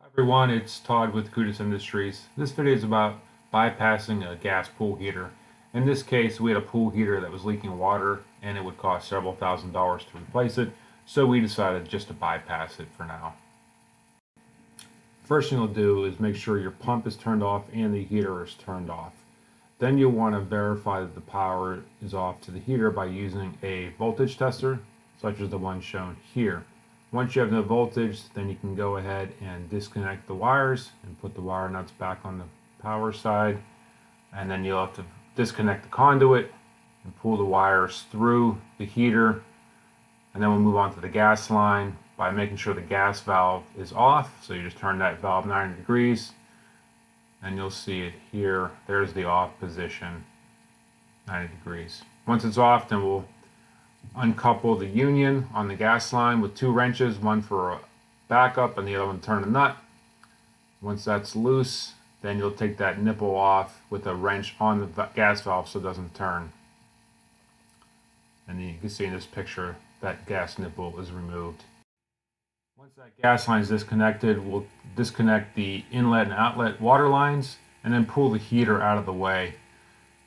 Hi everyone, it's Todd with Kudas Industries. This video is about bypassing a gas pool heater. In this case, we had a pool heater that was leaking water and it would cost several $1,000s to replace it, so we decided just to bypass it for now. First thing you'll do is make sure your pump is turned off and the heater is turned off. Then you'll want to verify that the power is off to the heater by using a voltage tester, such as the one shown here. Once you have no voltage, then you can go ahead and disconnect the wires and put the wire nuts back on the power side. And then you'll have to disconnect the conduit and pull the wires through the heater. And then we'll move on to the gas line by making sure the gas valve is off. So you just turn that valve 90 degrees and you'll see it here. There's the off position, 90 degrees. Once it's off, then we'll uncouple the union on the gas line with 2 wrenches, one for a backup and the other one to turn the nut. Once that's loose, then you'll take that nipple off with a wrench on the gas valve so it doesn't turn. And you can see in this picture that gas nipple is removed. Once that gas line is disconnected, we'll disconnect the inlet and outlet water lines and then pull the heater out of the way.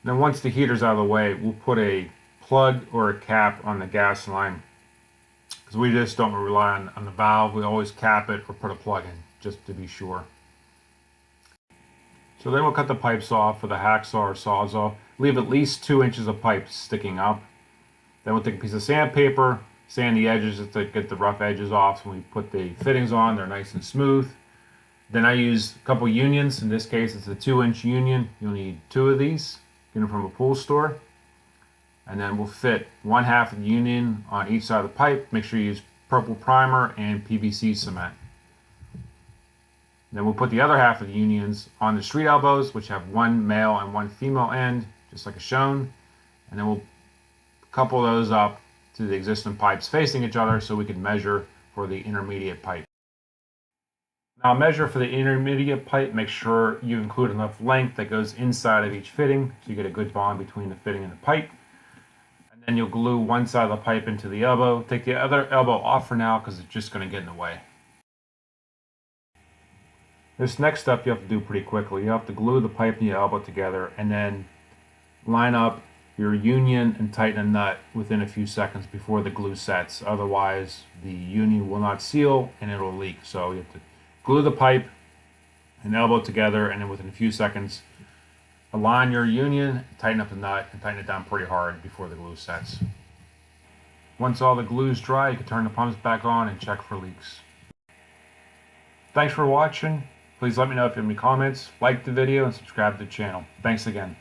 Then once the heater's out of the way, we'll put a plug or a cap on the gas line, because we just don't rely on the valve. We always cap it or put a plug in just to be sure. So then we'll cut the pipes off with a hacksaw or sawzall. Leave at least 2 inches of pipe sticking up. Then we'll take a piece of sandpaper, sand the edges just to get the rough edges off. So when we put the fittings on, they're nice and smooth. Then I use a couple unions. In this case, it's a 2-inch union. You'll need 2 of these. Get them from a pool store. And then we'll fit 1/2 of the union on each side of the pipe. Make sure you use purple primer and PVC cement. Then we'll put the other half of the unions on the street elbows, which have 1 male and 1 female end, just like it's shown. And then we'll couple those up to the existing pipes facing each other so we can measure for the intermediate pipe. Now measure for the intermediate pipe. Make sure you include enough length that goes inside of each fitting so you get a good bond between the fitting and the pipe. And then you'll glue one side of the pipe into the elbow. Take the other elbow off for now because it's just going to get in the way. This next step you have to do pretty quickly. You have to glue the pipe and the elbow together and then line up your union and tighten a nut within a few seconds before the glue sets. Otherwise, the union will not seal and it'll leak. So you have to glue the pipe and elbow together, and then within a few seconds, align your union, tighten up the nut, and tighten it down pretty hard before the glue sets. Once all the glue is dry, you can turn the pumps back on and check for leaks. Thanks for watching. Please let me know if you have any comments, like the video, and subscribe to the channel. Thanks again.